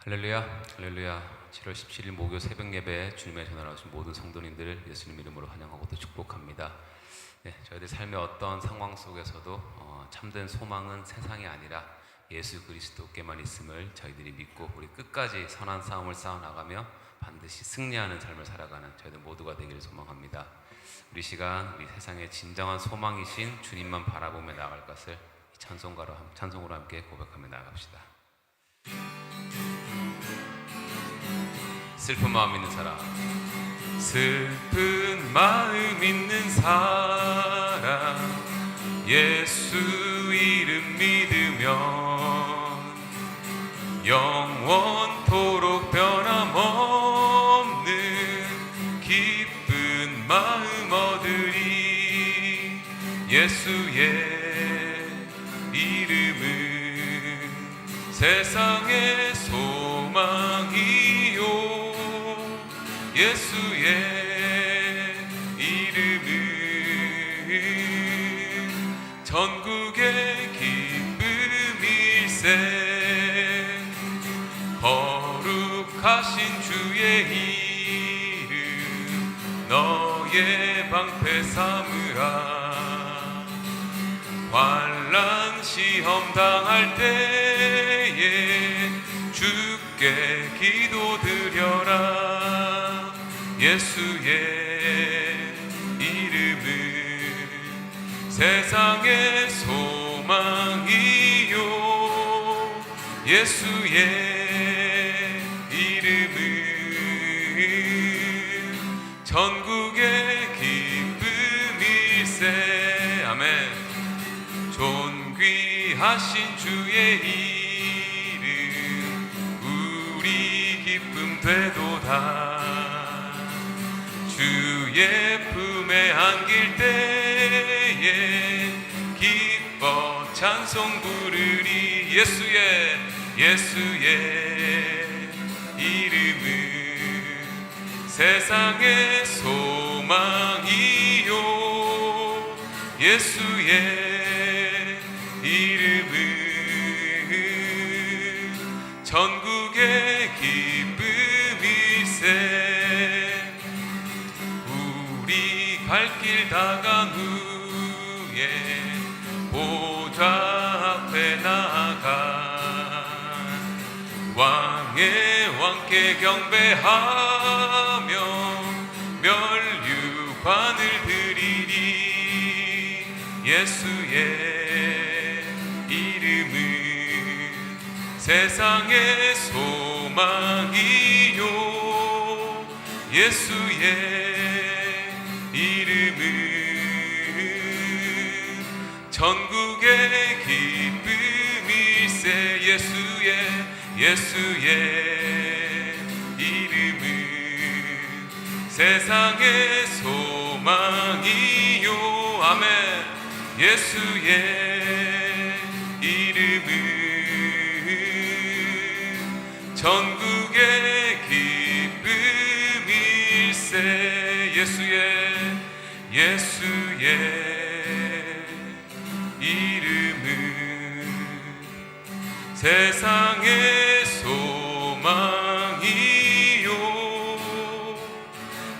할렐루야, 할렐루야. 7월 17일 목요 새벽 예배에 주님의 전화를 오신 모든 성도님들을 예수님 이름으로 환영하고 또 축복합니다. 저희들 삶의 어떤 상황 속에서도 참된 소망은 세상이 아니라 예수 그리스도께만 있음을 저희들이 믿고 우리 끝까지 선한 싸움을 싸워나가며 반드시 승리하는 삶을 살아가는 저희들 모두가 되기를 소망합니다. 우리 시간 우리 세상의 진정한 소망이신 주님만 바라보며 나아갈 것을 이 찬송으로 함께 고백하며 나아갑시다. 슬픈 마음 있는 사람, 슬픈 마음 있는 사람, 예수 이름 믿으면 영원토록 변함없는 기쁜 마음 얻으리. 예수의 이름은 세상의 소망이요, 예수의 이름은 전국의 기쁨일세. 거룩하신 주의 이름 너의 방패 삼으라. 환난 시험 당할 때에 주께 기도드려라. 예수의 이름은 세상의 소망이요, 예수의 이름은 전국의 기쁨일세. 아멘. 존귀하신 주의 이름 우리 기쁨 되도다. 주의 품에 안길 때에 기뻐 찬송 부르리. 예수의 이름은 세상의 소망이요, 예수의 이름은 전국의 기쁨일세. 갈 길 다간 후에 보좌 앞에 나아가 왕의 왕께 경배하며 면류관을 드리리. 예수의 이름은 세상의 소망이요, 예수의 이름은 전국의 기쁨일세. 예수의 이름은 세상의 소망이요. 아멘. 예수의 이름은 전국의 기쁨일세. 예수의 이름은 세상의 소망이요,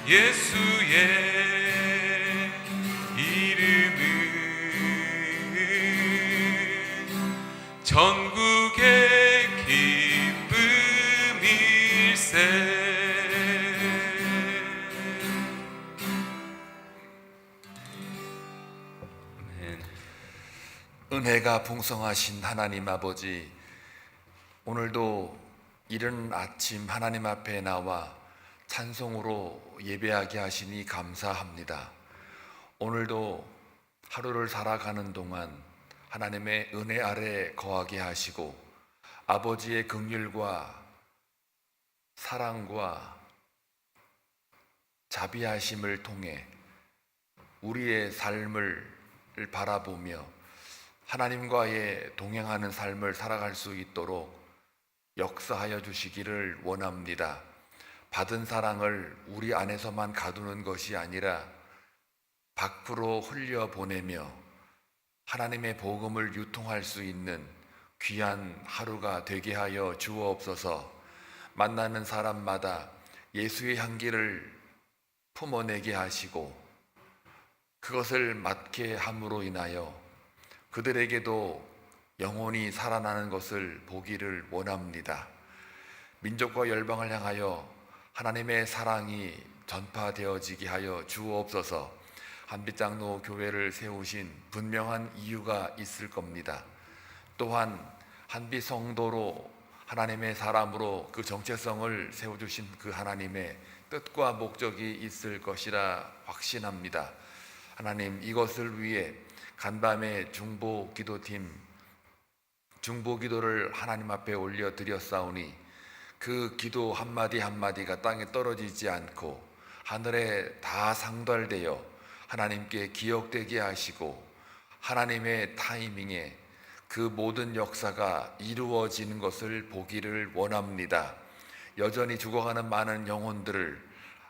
예수의 이름은 전국의 기쁨일세. 은혜가 풍성하신 하나님 아버지, 오늘도 이른 아침 하나님 앞에 나와 찬송으로 예배하게 하시니 감사합니다. 오늘도 하루를 살아가는 동안 하나님의 은혜 아래 거하게 하시고 아버지의 긍휼과 사랑과 자비하심을 통해 우리의 삶을 바라보며 하나님과의 동행하는 삶을 살아갈 수 있도록 역사하여 주시기를 원합니다. 받은 사랑을 우리 안에서만 가두는 것이 아니라 밖으로 흘려보내며 하나님의 복음을 유통할 수 있는 귀한 하루가 되게 하여 주옵소서. 만나는 사람마다 예수의 향기를 품어내게 하시고 그것을 맡게 함으로 인하여 그들에게도 영혼이 살아나는 것을 보기를 원합니다. 민족과 열방을 향하여 하나님의 사랑이 전파되어지게 하여 주옵소서. 한빛장로 교회를 세우신 분명한 이유가 있을 겁니다. 또한 한빛 성도로 하나님의 사람으로 그 정체성을 세워주신 그 하나님의 뜻과 목적이 있을 것이라 확신합니다. 하나님, 이것을 위해 간밤에 중보기도를 하나님 앞에 올려드렸사오니 그 기도 한마디 한마디가 땅에 떨어지지 않고 하늘에 다 상달되어 하나님께 기억되게 하시고 하나님의 타이밍에 그 모든 역사가 이루어지는 것을 보기를 원합니다. 여전히 죽어가는 많은 영혼들을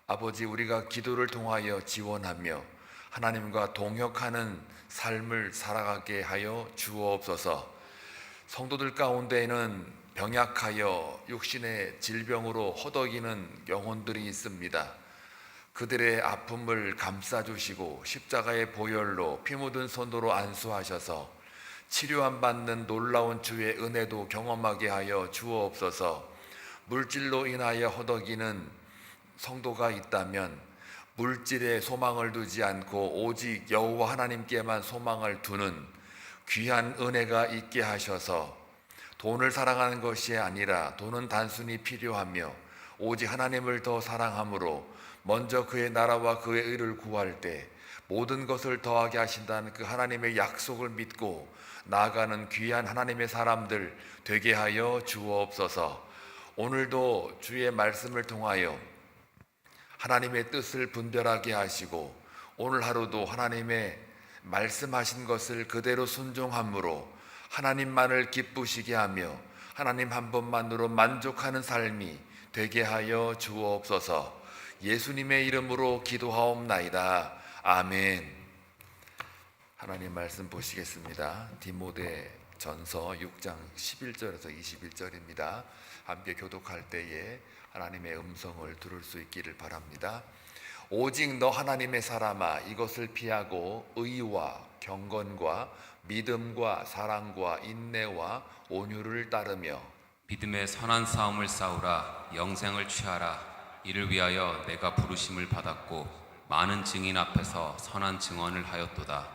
아버지, 우리가 기도를 통하여 지원하며 하나님과 동역하는 삶을 살아가게 하여 주옵소서. 성도들 가운데에는 병약하여 육신의 질병으로 허덕이는 영혼들이 있습니다. 그들의 아픔을 감싸주시고 십자가의 보혈로 피 묻은 손으로 안수하셔서 치료함 받는 놀라운 주의 은혜도 경험하게 하여 주옵소서. 물질로 인하여 허덕이는 성도가 있다면 물질에 소망을 두지 않고 오직 여호와 하나님께만 소망을 두는 귀한 은혜가 있게 하셔서 돈을 사랑하는 것이 아니라 돈은 단순히 필요하며 오직 하나님을 더 사랑함으로 먼저 그의 나라와 그의 의를 구할 때 모든 것을 더하게 하신다는 그 하나님의 약속을 믿고 나아가는 귀한 하나님의 사람들 되게 하여 주옵소서. 오늘도 주의 말씀을 통하여 하나님의 뜻을 분별하게 하시고 오늘 하루도 하나님의 말씀하신 것을 그대로 순종함으로 하나님만을 기쁘시게 하며 하나님 한 분만으로 만족하는 삶이 되게 하여 주옵소서. 예수님의 이름으로 기도하옵나이다. 아멘. 하나님 말씀 보시겠습니다. 디모데전서 6장 11절에서 21절입니다. 함께 교독할 때에 하나님의 음성을 들을 수 있기를 바랍니다. 오직 너 하나님의 사람아, 이것을 피하고 의와 경건과 믿음과 사랑과 인내와 온유를 따르며 믿음의 선한 싸움을 싸우라. 영생을 취하라. 이를 위하여 내가 부르심을 받았고 많은 증인 앞에서 선한 증언을 하였도다.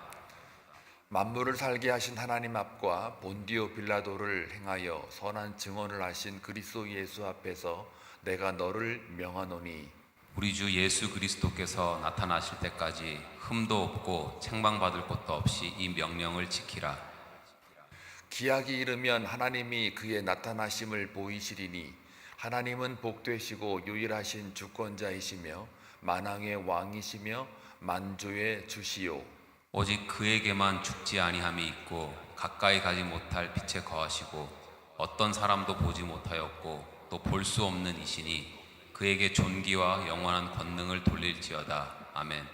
만물을 살게 하신 하나님 앞과 본디오 빌라도를 행하여 선한 증언을 하신 그리스도 예수 앞에서 내가 너를 명하노니 우리 주 예수 그리스도께서 나타나실 때까지 흠도 없고 책망받을 것도 없이 이 명령을 지키라. 기약이 이르면 하나님이 그의 나타나심을 보이시리니 하나님은 복되시고 유일하신 주권자이시며 만왕의 왕이시며 만주의 주시요 오직 그에게만 죽지 아니함이 있고 가까이 가지 못할 빛에 거하시고 어떤 사람도 보지 못하였고 또 볼 수 없는 이시니 그에게 존귀와 영원한 권능을 돌릴지어다. 아멘.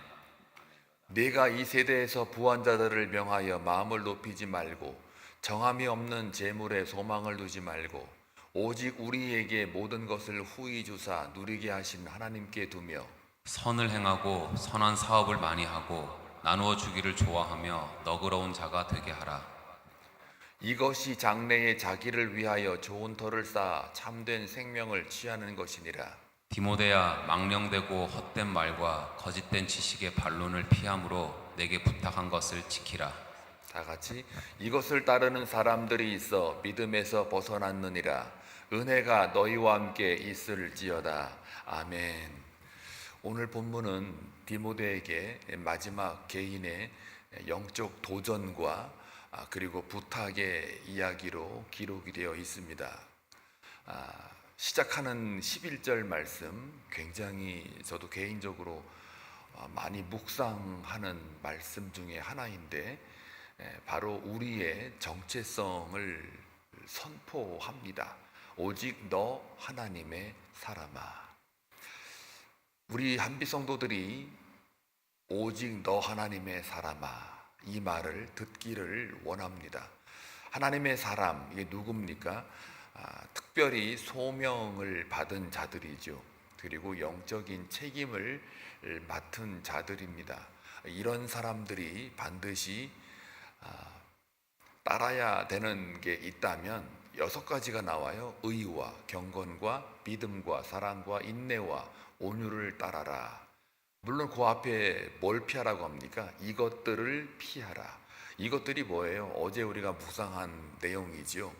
네가 이 세대에서 부한 자들을 명하여 마음을 높이지 말고 정함이 없는 재물에 소망을 두지 말고 오직 우리에게 모든 것을 후히 주사 누리게 하신 하나님께 두며 선을 행하고 선한 사업을 많이 하고 나누어 주기를 좋아하며 너그러운 자가 되게 하라. 이것이 장래에 자기를 위하여 좋은 터를 쌓아 참된 생명을 취하는 것이니라. 디모데야, 망령되고 헛된 말과 거짓된 지식의 반론을 피함으로 내게 부탁한 것을 지키라. 다 같이 이것을 따르는 사람들이 있어 믿음에서 벗어났느니라. 은혜가 너희와 함께 있을지어다. 아멘. 오늘 본문은 디모데에게 마지막 개인의 영적 도전과 그리고 부탁의 이야기로 기록이 되어 있습니다. 시작하는 11절 말씀 굉장히 저도 개인적으로 많이 묵상하는 말씀 중에 하나인데 바로 우리의 정체성을 선포합니다. 오직 너 하나님의 사람아. 우리 한빛 성도들이 오직 너 하나님의 사람아 이 말을 듣기를 원합니다. 하나님의 사람, 이게 누굽니까? 특별히 소명을 받은 자들이죠. 그리고 영적인 책임을 맡은 자들입니다. 이런 사람들이 반드시 따라야 되는 게 있다면 6가지가 나와요. 의와 경건과 믿음과 사랑과 인내와 온유를 따라라. 물론 그 앞에 뭘 피하라고 합니까? 이것들을 피하라. 이것들이 뭐예요? 어제 우리가 묵상한 내용이지요.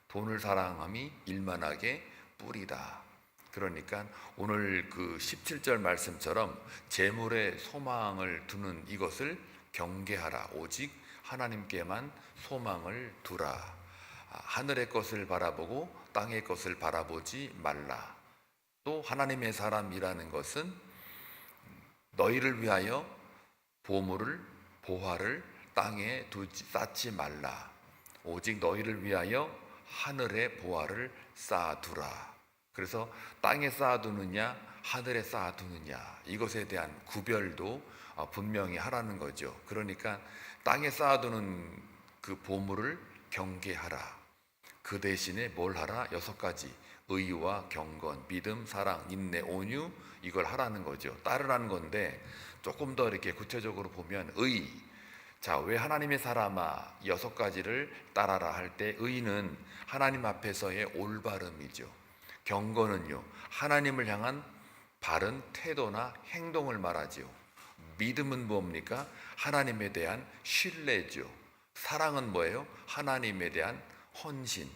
돈을 사랑함이 일만하게 뿌리다. 그러니까 오늘 그 17절 말씀처럼 재물에 소망을 두는 이것을 경계하라. 오직 하나님께만 소망을 두라. 하늘의 것을 바라보고 땅의 것을 바라보지 말라. 또 하나님의 사람이라는 것은 너희를 위하여 보화를 땅에 쌓지 말라. 오직 너희를 위하여 하늘의 보화를 쌓아두라. 그래서 땅에 쌓아두느냐 하늘에 쌓아두느냐 이것에 대한 구별도 분명히 하라는 거죠. 그러니까 땅에 쌓아두는 그 보물을 경계하라. 그 대신에 뭘 하라? 6가지. 의와 경건, 믿음, 사랑, 인내, 온유 이걸 하라는 거죠. 따르라는 건데 조금 더 이렇게 구체적으로 보면 자, 왜 하나님의 사람아 6가지를 따라라 할 때 의는 하나님 앞에서의 올바름이죠. 경건은요, 하나님을 향한 바른 태도나 행동을 말하죠. 믿음은 뭡니까? 하나님에 대한 신뢰죠. 사랑은 뭐예요? 하나님에 대한 헌신,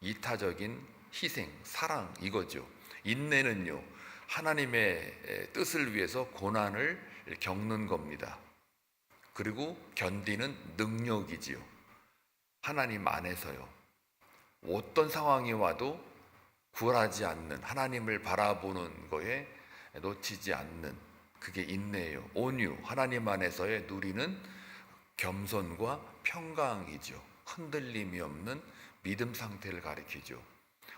이타적인 희생, 사랑 이거죠. 인내는요, 하나님의 뜻을 위해서 고난을 겪는 겁니다. 그리고 견디는 능력이지요. 하나님 안에서요. 어떤 상황이 와도 굴하지 않는, 하나님을 바라보는 거에 놓치지 않는 그게 인내예요. 온유, 하나님 안에서의 누리는 겸손과 평강이죠. 흔들림이 없는 믿음 상태를 가리키죠.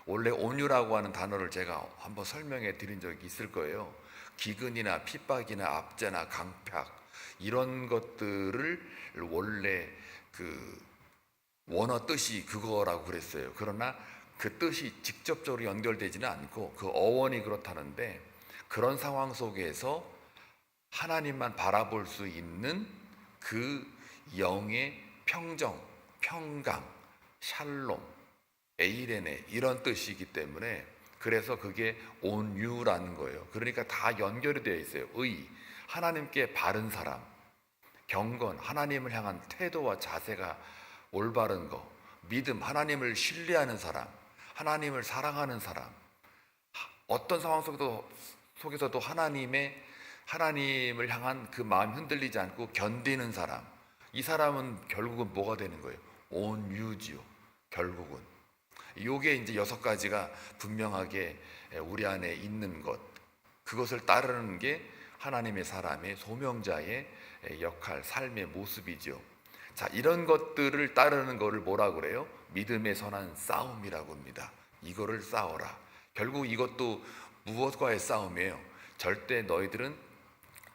원래 온유라고 하는 단어를 제가 한번 설명해 드린 적이 있을 거예요. 기근이나 핍박이나 압제나 강팍 이런 것들을 원래 그 원어 뜻이 그거라고 그랬어요. 그러나 그 뜻이 직접적으로 연결되지는 않고 그 어원이 그렇다는데 그런 상황 속에서 하나님만 바라볼 수 있는 그 영의 평정, 평강, 샬롬, 에이레네 이런 뜻이기 때문에 그래서 그게 온유라는 거예요. 그러니까 다 연결이 되어 있어요. 의, 하나님께 바른 사람, 경건, 하나님을 향한 태도와 자세가 올바른 거, 믿음, 하나님을 신뢰하는 사람, 하나님을 사랑하는 사람, 어떤 상황 속에서도 하나님을 향한 그 마음이 흔들리지 않고 견디는 사람, 이 사람은 결국은 뭐가 되는 거예요? 온유지요. 결국은 요게 이제 6가지가 분명하게 우리 안에 있는 것, 그것을 따르는 게 하나님의 사람의 소명자의 역할, 삶의 모습이죠. 자, 이런 것들을 따르는 거를 뭐라 그래요? 믿음의 선한 싸움이라고 합니다. 이거를 싸워라. 결국 이것도 무엇과의 싸움이에요? 절대 너희들은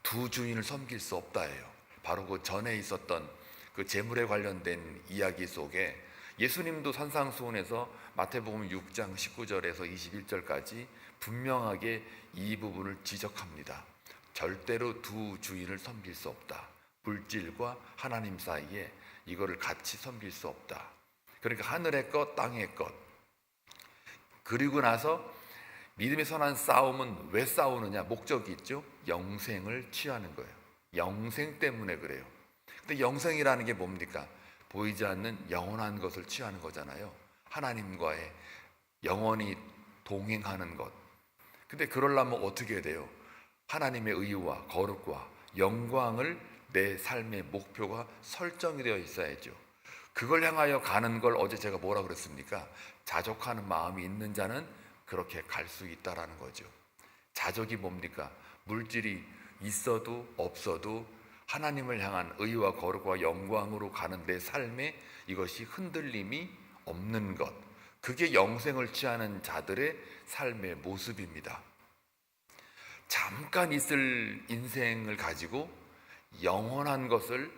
두 주인을 섬길 수 없다예요. 바로 그 전에 있었던 그 재물에 관련된 이야기 속에 예수님도 산상수훈에서 마태복음 6장 19절에서 21절까지 분명하게 이 부분을 지적합니다. 절대로 두 주인을 섬길 수 없다. 물질과 하나님 사이에 이거를 같이 섬길 수 없다. 그러니까 하늘의 것, 땅의 것. 그리고 나서 믿음의 선한 싸움은 왜 싸우느냐? 목적이 있죠. 영생을 취하는 거예요. 영생 때문에 그래요. 근데 영생이라는 게 뭡니까? 보이지 않는 영원한 것을 취하는 거잖아요. 하나님과의 영원히 동행하는 것. 근데 그러려면 어떻게 해야 돼요? 하나님의 의와 거룩과 영광을 내 삶의 목표가 설정이 되어 있어야죠. 그걸 향하여 가는 걸 어제 제가 뭐라 그랬습니까? 자족하는 마음이 있는 자는 그렇게 갈 수 있다라는 거죠. 자족이 뭡니까? 물질이 있어도 없어도 하나님을 향한 의와 거룩과 영광으로 가는 내 삶에 이것이 흔들림이 없는 것. 그게 영생을 취하는 자들의 삶의 모습입니다. 잠깐 있을 인생을 가지고 영원한 것을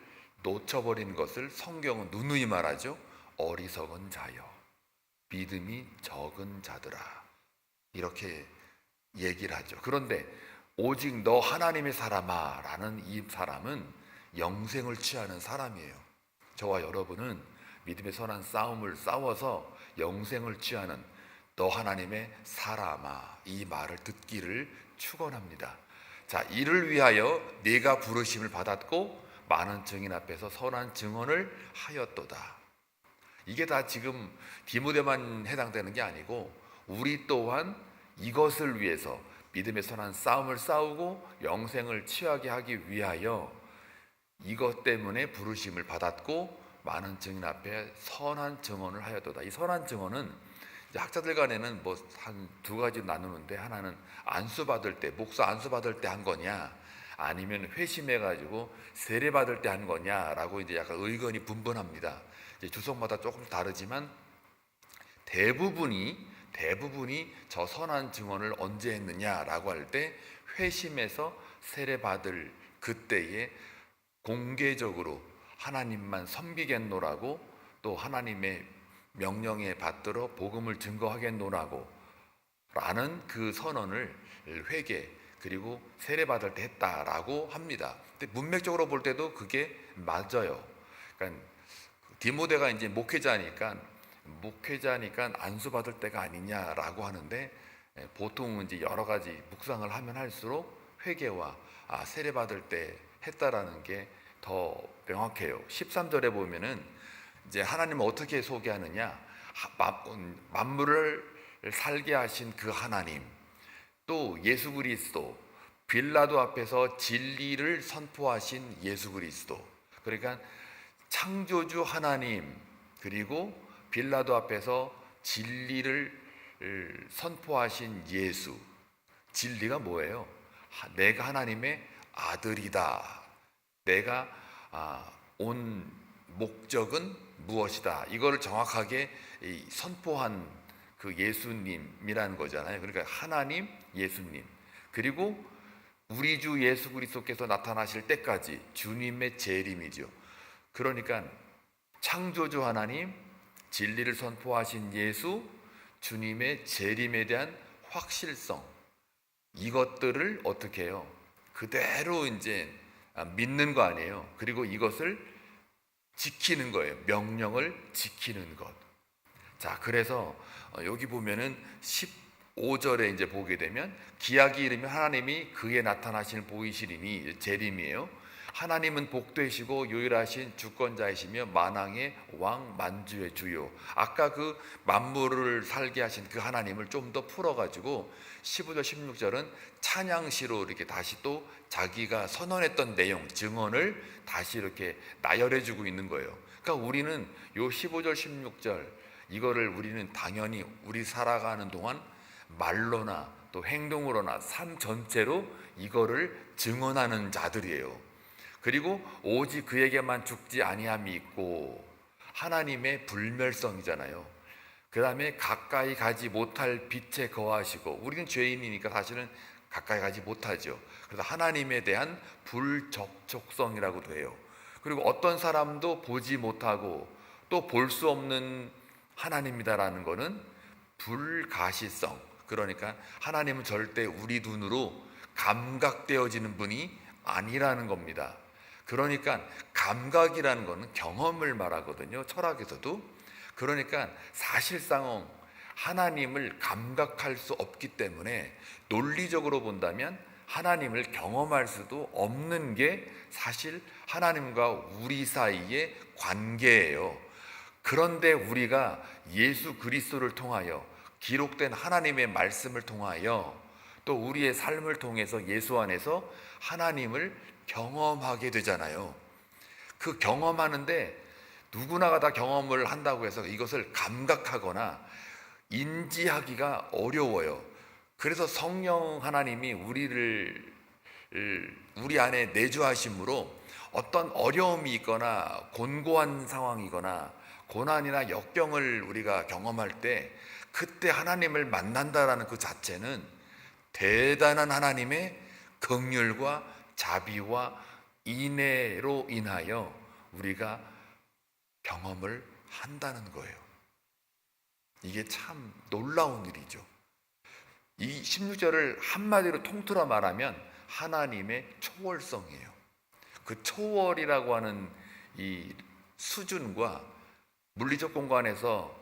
놓쳐버린 것을 성경은 누누이 말하죠. 어리석은 자여. 믿음이 적은 자들아, 이렇게 얘기를 하죠. 그런데 오직 너 하나님의 사람아 라는 이 사람은 영생을 취하는 사람이에요. 저와 여러분은 믿음의 선한 싸움을 싸워서 영생을 취하는 너 하나님의 사람아, 이 말을 듣기를 축원합니다. 자, 이를 위하여 네가 부르심을 받았고 많은 증인 앞에서 선한 증언을 하였도다. 이게 다 지금 디모데만 해당되는 게 아니고 우리 또한 이것을 위해서 믿음의 선한 싸움을 싸우고 영생을 취하게 하기 위하여 이것 때문에 부르심을 받았고 많은 증인 앞에 선한 증언을 하였도다. 이 선한 증언은 학자들 간에는 뭐 한 두 가지 나누는데, 하나는 안수 받을 때, 목사 안수 받을 때 한 거냐, 아니면 회심해 가지고 세례 받을 때 한 거냐라고 이제 약간 의견이 분분합니다. 이제 주석마다 조금 다르지만 대부분이 저 선한 증언을 언제 했느냐라고 할 때 회심해서 세례 받을 그때에 공개적으로 하나님만 섬기겠노라고, 또 하나님의 명령에 받들어 복음을 증거하겠노라고 라는 그 선언을 회개 그리고 세례 받을 때 했다라고 합니다. 근데 문맥적으로 볼 때도 그게 맞아요. 그러니까 디모데가 이제 목회자니까 안수 받을 때가 아니냐라고 하는데, 보통 이제 여러 가지 묵상을 하면 할수록 회개와 세례 받을 때 했다라는 게 더 명확해요. 13절에 보면은 이제 하나님은 어떻게 소개하느냐, 만물을 살게 하신 그 하나님, 또 예수 그리스도, 빌라도 앞에서 진리를 선포하신 예수 그리스도. 그러니까 창조주 하나님, 그리고 빌라도 앞에서 진리를 선포하신 예수. 진리가 뭐예요? 내가 하나님의 아들이다. 내가 온 목적은 무엇이다. 이거를 정확하게 선포한 그 예수님이라는 거잖아요. 그러니까 하나님, 예수님, 그리고 우리 주 예수 그리스도께서 나타나실 때까지 주님의 재림이죠. 그러니까 창조주 하나님, 진리를 선포하신 예수, 주님의 재림에 대한 확실성, 이것들을 어떻게 해요? 그대로 이제 믿는 거 아니에요. 그리고 이것을 지키는 거예요. 명령을 지키는 것. 자, 그래서 여기 보면은 15절에 이제 보게 되면 기약이 이르면 하나님이 그에 나타나시는 보이시리니, 재림이에요. 하나님은 복되시고 유일하신 주권자이시며 만왕의 왕, 만주의 주요. 아까 그 만물을 살게 하신 그 하나님을 좀 더 풀어가지고 15절 16절은 찬양시로 이렇게 다시 또 자기가 선언했던 내용, 증언을 다시 이렇게 나열해주고 있는 거예요. 그러니까 우리는 요 15절 16절 이거를 우리는 당연히 우리 살아가는 동안 말로나 또 행동으로나 삶 전체로 이거를 증언하는 자들이에요. 그리고 오직 그에게만 죽지 아니함이 있고, 하나님의 불멸성이잖아요. 그 다음에 가까이 가지 못할 빛에 거하시고, 우리는 죄인이니까 사실은 가까이 가지 못하죠. 그래서 하나님에 대한 불접촉성이라고도 해요. 그리고 어떤 사람도 보지 못하고 또 볼 수 없는 하나님이다라는 것은 불가시성. 그러니까 하나님은 절대 우리 눈으로 감각되어지는 분이 아니라는 겁니다. 그러니까 감각이라는 것은 경험을 말하거든요, 철학에서도. 그러니까 사실상 하나님을 감각할 수 없기 때문에 논리적으로 본다면 하나님을 경험할 수도 없는 게 사실 하나님과 우리 사이의 관계예요. 그런데 우리가 예수 그리스도를 통하여, 기록된 하나님의 말씀을 통하여, 또 우리의 삶을 통해서 예수 안에서 하나님을 경험하게 되잖아요. 그 경험하는데 누구나가 다 경험을 한다고 해서 이것을 감각하거나 인지하기가 어려워요. 그래서 성령 하나님이 우리 안에 내주하심으로 어떤 어려움이 있거나 곤고한 상황이거나 고난이나 역경을 우리가 경험할 때, 그때 하나님을 만난다라는 그 자체는 대단한 하나님의 긍휼과 자비와 인애로 인하여 우리가 경험을 한다는 거예요. 이게 참 놀라운 일이죠. 이 16절을 한마디로 통틀어 말하면 하나님의 초월성이에요. 그 초월이라고 하는 이 수준과 물리적 공간에서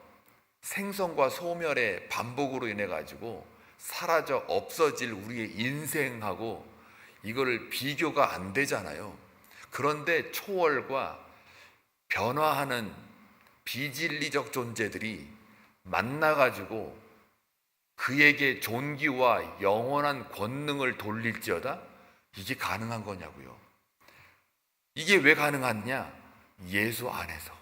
생성과 소멸의 반복으로 인해 가지고 사라져 없어질 우리의 인생하고 이거를 비교가 안 되잖아요. 그런데 초월과 변화하는 비진리적 존재들이 만나가지고 그에게 존귀와 영원한 권능을 돌릴지어다? 이게 가능한 거냐고요. 이게 왜 가능하냐? 예수 안에서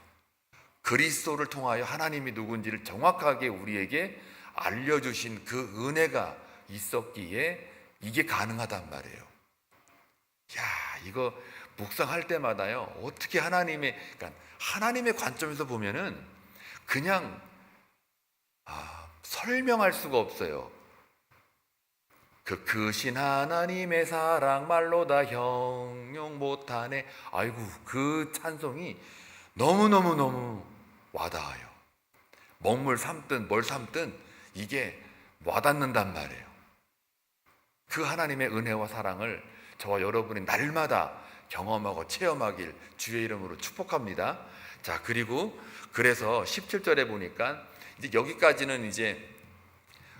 그리스도를 통하여 하나님이 누군지를 정확하게 우리에게 알려주신 그 은혜가 있었기에 이게 가능하단 말이에요. 야, 이거 묵상할 때마다요, 어떻게 그러니까 하나님의 관점에서 보면은 그냥 설명할 수가 없어요. 그 크신 하나님의 사랑 말로 다 형용 못하네. 아이고, 그 찬송이 너무너무 와닿아요. 먹물 삼든 뭘 삼든 이게 와닿는단 말이에요. 그 하나님의 은혜와 사랑을 저와 여러분이 날마다 경험하고 체험하길 주의 이름으로 축복합니다. 자, 그래서 17절에 보니까 이제 여기까지는 이제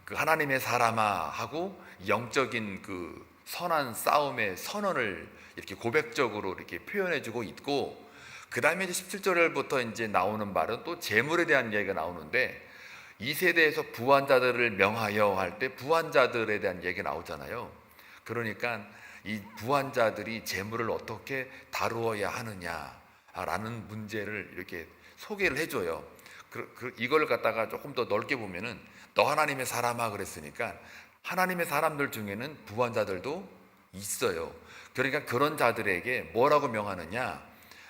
그 하나님의 사람아 하고 영적인 그 선한 싸움의 선언을 이렇게 고백적으로 이렇게 표현해주고 있고, 그 다음에 이제 17절부터 이제 나오는 말은 또 재물에 대한 이야기가 나오는데, 이 세대에서 부한자들을 명하여 할 때 부한자들에 대한 얘기가 나오잖아요. 그러니까 이 부한자들이 재물을 어떻게 다루어야 하느냐라는 문제를 이렇게 소개를 해줘요. 이걸 갖다가 조금 더 넓게 보면은 너 하나님의 사람아 그랬으니까 하나님의 사람들 중에는 부한자들도 있어요. 그러니까 그런 자들에게 뭐라고 명하느냐?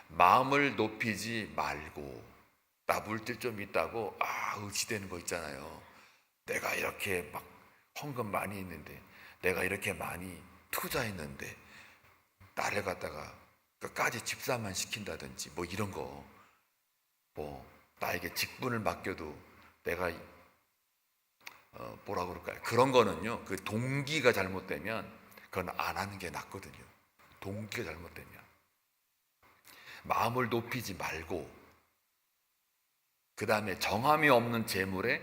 마음을 높이지 말고. 나 물질 좀 있다고 의지되는 거 있잖아요. 내가 이렇게 막 헌금 많이 있는데, 내가 이렇게 많이 투자했는데 나를 갖다가 끝까지 집사만 시킨다든지 뭐 이런 거, 뭐 나에게 직분을 맡겨도 내가 뭐라 그럴까요? 그런 거는요, 그 동기가 잘못되면 그건 안 하는 게 낫거든요. 동기가 잘못되면 마음을 높이지 말고, 그 다음에 정함이 없는 재물에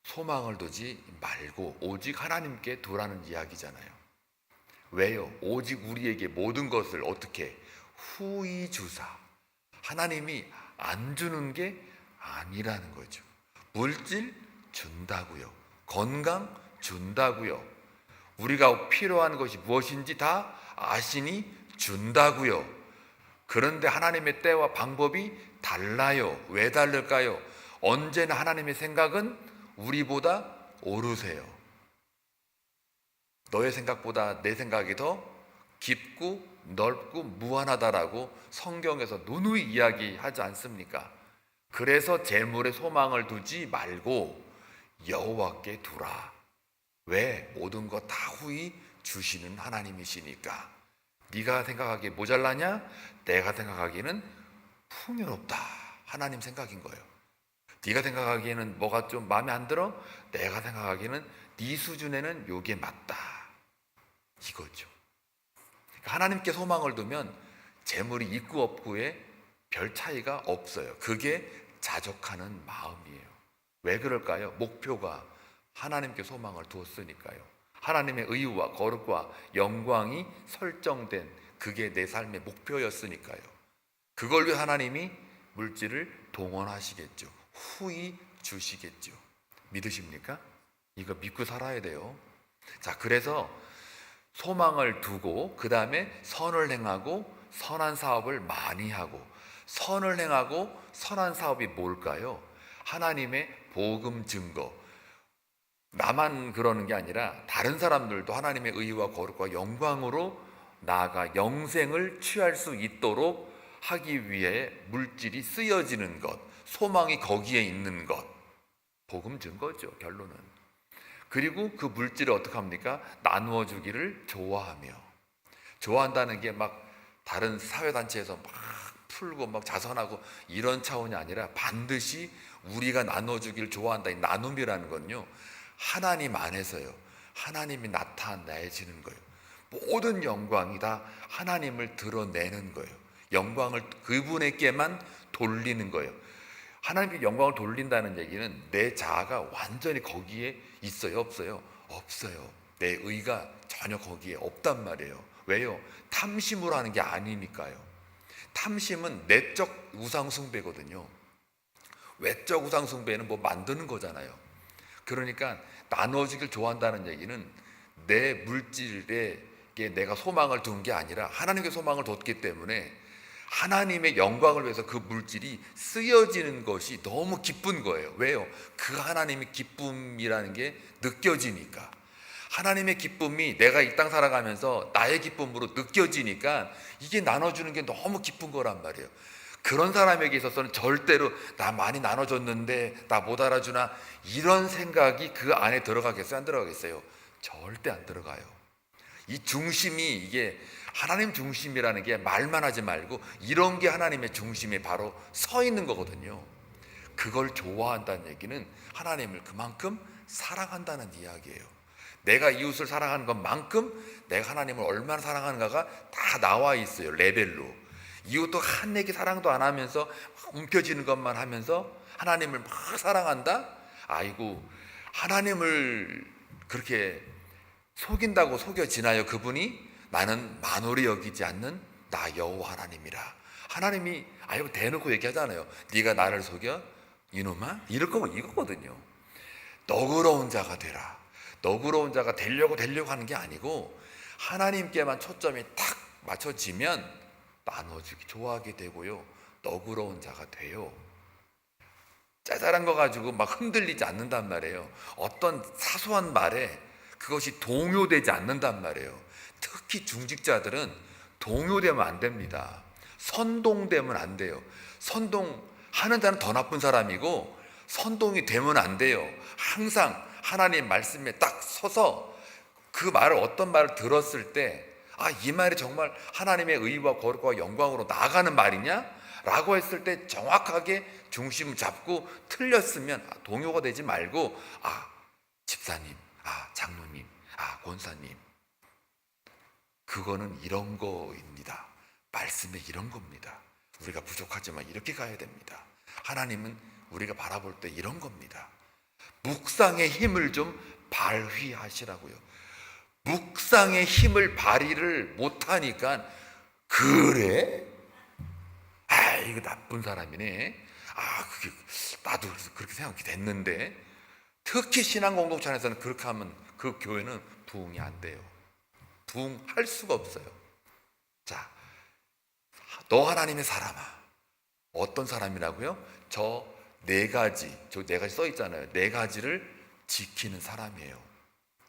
소망을 두지 말고 오직 하나님께 두라는 이야기잖아요. 왜요? 오직 우리에게 모든 것을 어떻게 후히 주사, 하나님이 안 주는 게 아니라는 거죠. 물질 준다고요. 건강 준다고요. 우리가 필요한 것이 무엇인지 다 아시니 준다고요. 그런데 하나님의 때와 방법이 달라요. 왜 다를까요? 언제나 하나님의 생각은 우리보다 오르세요. 너의 생각보다 내 생각이 더 깊고 넓고 무한하다라고 성경에서 누누이 이야기하지 않습니까? 그래서 재물에 소망을 두지 말고 여호와께 두라. 왜? 모든 것 다 후히 주시는 하나님이시니까. 네가 생각하기에 모자라냐? 내가 생각하기에는 풍요롭다. 하나님 생각인 거예요. 네가 생각하기에는 뭐가 좀 마음에 안 들어? 내가 생각하기에는 네 수준에는 요게 맞다. 이거죠. 그러니까 하나님께 소망을 두면 재물이 있고 없고에 별 차이가 없어요. 그게 자족하는 마음이에요. 왜 그럴까요? 목표가 하나님께 소망을 두었으니까요. 하나님의 의와 거룩과 영광이 설정된 그게 내 삶의 목표였으니까요. 그걸 위해 하나님이 물질을 동원하시겠죠. 후히 주시겠죠. 믿으십니까? 이거 믿고 살아야 돼요. 자, 그래서 소망을 두고 그 다음에 선을 행하고 선한 사업을 많이 하고, 선을 행하고 선한 사업이 뭘까요? 하나님의 복음 증거. 나만 그러는 게 아니라 다른 사람들도 하나님의 의와 거룩과 영광으로 나아가 영생을 취할 수 있도록 하기 위해 물질이 쓰여지는 것, 소망이 거기에 있는 것, 복음 증거죠, 결론은. 그리고 그 물질을 어떻게 합니까? 나누어 주기를 좋아하며. 좋아한다는 게 막 다른 사회단체에서 막 풀고 막 자선하고 이런 차원이 아니라 반드시 우리가 나눠주길 좋아한다. 이 나눔이라는 건요, 하나님 안에서요, 하나님이 나타내시는 거예요. 모든 영광이 다 하나님을 드러내는 거예요. 영광을 그분에게만 돌리는 거예요. 하나님께 영광을 돌린다는 얘기는 내 자아가 완전히 거기에 있어요, 없어요? 없어요. 내 의가 전혀 거기에 없단 말이에요. 왜요? 탐심으로 하는 게 아니니까요. 탐심은 내적 우상숭배거든요. 외적 우상숭배는 뭐 만드는 거잖아요. 그러니까 나눠주길 좋아한다는 얘기는 내 물질에 내가 소망을 둔 게 아니라 하나님께 소망을 뒀기 때문에 하나님의 영광을 위해서 그 물질이 쓰여지는 것이 너무 기쁜 거예요. 왜요? 그 하나님의 기쁨이라는 게 느껴지니까. 하나님의 기쁨이 내가 이 땅 살아가면서 나의 기쁨으로 느껴지니까 이게 나눠주는 게 너무 기쁜 거란 말이에요. 그런 사람에게 있어서는 절대로 나 많이 나눠줬는데 나 못 알아주나 이런 생각이 그 안에 들어가겠어요? 안 들어가겠어요? 절대 안 들어가요. 이 중심이, 이게 하나님 중심이라는 게 말만 하지 말고 이런 게 하나님의 중심에 바로 서 있는 거거든요. 그걸 좋아한다는 얘기는 하나님을 그만큼 사랑한다는 이야기예요. 내가 이웃을 사랑하는 것만큼 내가 하나님을 얼마나 사랑하는가가 다 나와 있어요. 레벨로. 이웃도 한 얘기 사랑도 안 하면서 움켜쥐는 것만 하면서 하나님을 막 사랑한다? 아이고, 하나님을 그렇게 속인다고 속여지나요? 그분이 나는 만홀히 여기지 않는 나 여호와 하나님이라. 하나님이 아이고 대놓고 얘기하잖아요. 네가 나를 속여? 이놈아? 이럴 거고 이거거든요. 너그러운 자가 되라. 너그러운 자가 되려고 하는 게 아니고 하나님께만 초점이 탁 맞춰지면 나눠주기 좋아하게 되고요, 너그러운 자가 돼요. 짜잘한 거 가지고 막 흔들리지 않는단 말이에요. 어떤 사소한 말에 그것이 동요되지 않는단 말이에요. 특히 중직자들은 동요되면 안 됩니다. 선동되면 안 돼요. 선동하는 자는 더 나쁜 사람이고 선동이 되면 안 돼요. 항상 하나님 말씀에 딱 서서 그 말을, 어떤 말을 들었을 때 이 말이 정말 하나님의 의와 거룩과 영광으로 나아가는 말이냐? 라고 했을 때 정확하게 중심을 잡고 틀렸으면 동요가 되지 말고 집사님, 장로님, 권사님, 그거는 이런 거입니다. 말씀에 이런 겁니다. 우리가 부족하지만 이렇게 가야 됩니다. 하나님은 우리가 바라볼 때 이런 겁니다. 묵상의 힘을 좀 발휘하시라고요. 묵상의 힘을 발휘를 못하니까 그래? 이거 나쁜 사람이네. 그게 나도 그렇게 생각이 됐는데. 특히 신앙 공동체 안에서는 그렇게 하면 그 교회는 부흥이 안 돼요. 부흥할 수가 없어요. 자, 너 하나님의 사람아. 어떤 사람이라고요? 저 네 가지 써 있잖아요. 네 가지를 지키는 사람이에요.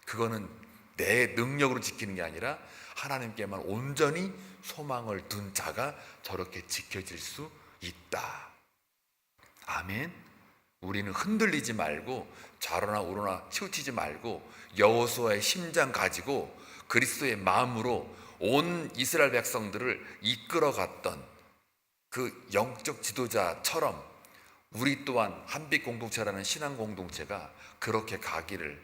그거는 내 능력으로 지키는 게 아니라 하나님께만 온전히 소망을 둔 자가 저렇게 지켜질 수 있다. 아멘. 우리는 흔들리지 말고 좌로나 우로나 치우치지 말고 여호수아의 심장 가지고 그리스도의 마음으로 온 이스라엘 백성들을 이끌어갔던 그 영적 지도자처럼 우리 또한 한빛 공동체라는 신앙 공동체가 그렇게 가기를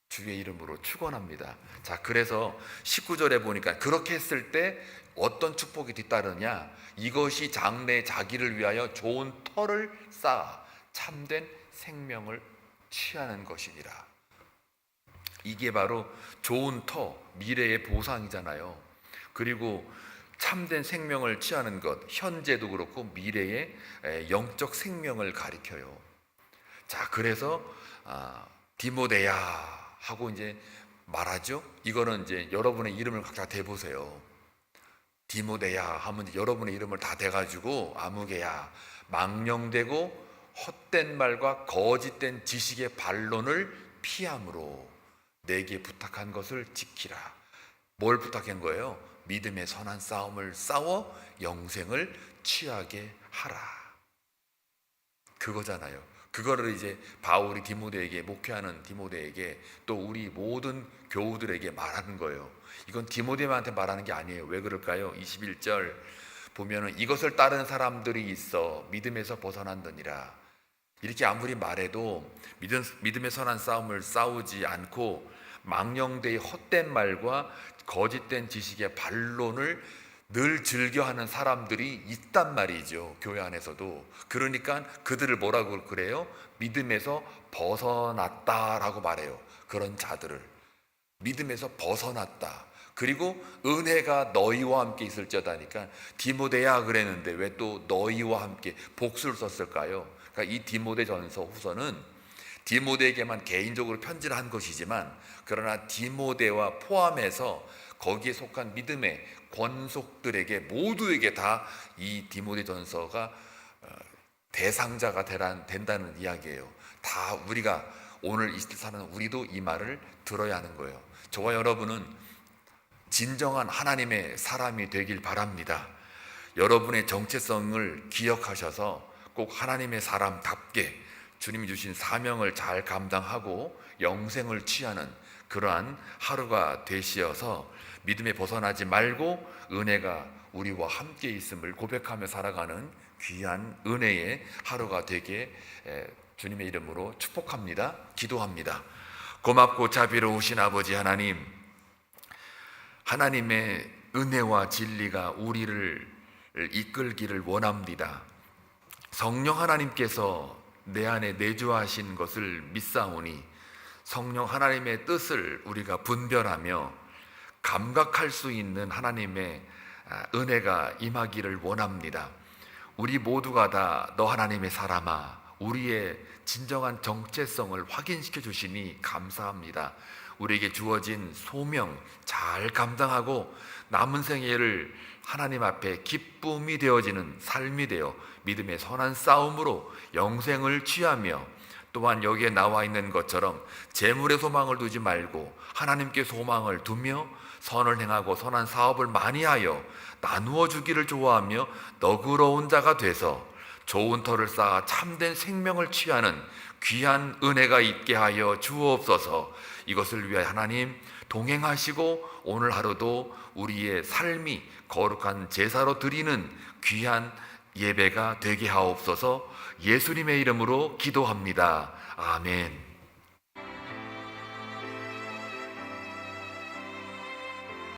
주의 이름으로 축원합니다. 자, 그래서 19절에 보니까 그렇게 했을 때 어떤 축복이 뒤따르냐? 이것이 장래의 자기를 위하여 좋은 터를 쌓아 참된 생명을 취하는 것이니라. 이게 바로 좋은 터, 미래의 보상이잖아요. 그리고 참된 생명을 취하는 것, 현재도 그렇고 미래의 영적 생명을 가리켜요. 자, 그래서 디모데야 하고 이제 말하죠. 이거는 이제 여러분의 이름을 각자 대보세요. 디모데야 하면 이제 여러분의 이름을 다 대가지고 아무개야, 망령되고 헛된 말과 거짓된 지식의 반론을 피함으로 내게 부탁한 것을 지키라. 뭘 부탁한 거예요? 믿음의 선한 싸움을 싸워 영생을 취하게 하라. 그거잖아요. 그거를 이제 바울이 디모데에게, 목회하는 디모데에게 또 우리 모든 교우들에게 말하는 거예요. 이건 디모데한테 말하는 게 아니에요. 왜 그럴까요? 21절 보면은 이것을 따르는 사람들이 있어 믿음에서 벗어난더니라. 이렇게 아무리 말해도 믿음의 선한 싸움을 싸우지 않고 망령되이 헛된 말과 거짓된 지식의 반론을 늘 즐겨하는 사람들이 있단 말이죠. 교회 안에서도. 그러니까 그들을 뭐라고 그래요? 믿음에서 벗어났다라고 말해요. 그런 자들을 믿음에서 벗어났다. 그리고 은혜가 너희와 함께 있을지어다니까 디모데야 그랬는데 왜 또 너희와 함께 복수를 썼을까요? 그러니까 이 디모데전서 후서는 디모데에게만 개인적으로 편지를 한 것이지만 그러나 디모데와 포함해서 거기에 속한 믿음의 권속들에게 모두에게 다 이 디모데전서가 대상자가 된다는 이야기예요. 다 우리가 오늘 이 시대 사는 우리도 이 말을 들어야 하는 거예요. 저와 여러분은 진정한 하나님의 사람이 되길 바랍니다. 여러분의 정체성을 기억하셔서 꼭 하나님의 사람답게 주님이 주신 사명을 잘 감당하고 영생을 취하는 그러한 하루가 되시어서 믿음에 벗어나지 말고 은혜가 우리와 함께 있음을 고백하며 살아가는 귀한 은혜의 하루가 되게 주님의 이름으로 축복합니다. 기도합니다. 고맙고 자비로우신 아버지 하나님, 하나님의 은혜와 진리가 우리를 이끌기를 원합니다. 성령 하나님께서 내 안에 내주하신 것을 믿사오니 성령 하나님의 뜻을 우리가 분별하며 감각할 수 있는 하나님의 은혜가 임하기를 원합니다. 우리 모두가 다 너 하나님의 사람아, 우리의 진정한 정체성을 확인시켜 주시니 감사합니다. 우리에게 주어진 소명 잘 감당하고 남은 생애를 하나님 앞에 기쁨이 되어지는 삶이 되어 믿음의 선한 싸움으로 영생을 취하며 또한 여기에 나와 있는 것처럼 재물에 소망을 두지 말고 하나님께 소망을 두며 선을 행하고 선한 사업을 많이 하여 나누어 주기를 좋아하며 너그러운 자가 돼서 좋은 터를 쌓아 참된 생명을 취하는 귀한 은혜가 있게 하여 주옵소서. 이것을 위하여 하나님 동행하시고 오늘 하루도 우리의 삶이 거룩한 제사로 드리는 귀한 예배가 되게 하옵소서. 예수님의 이름으로 기도합니다. 아멘.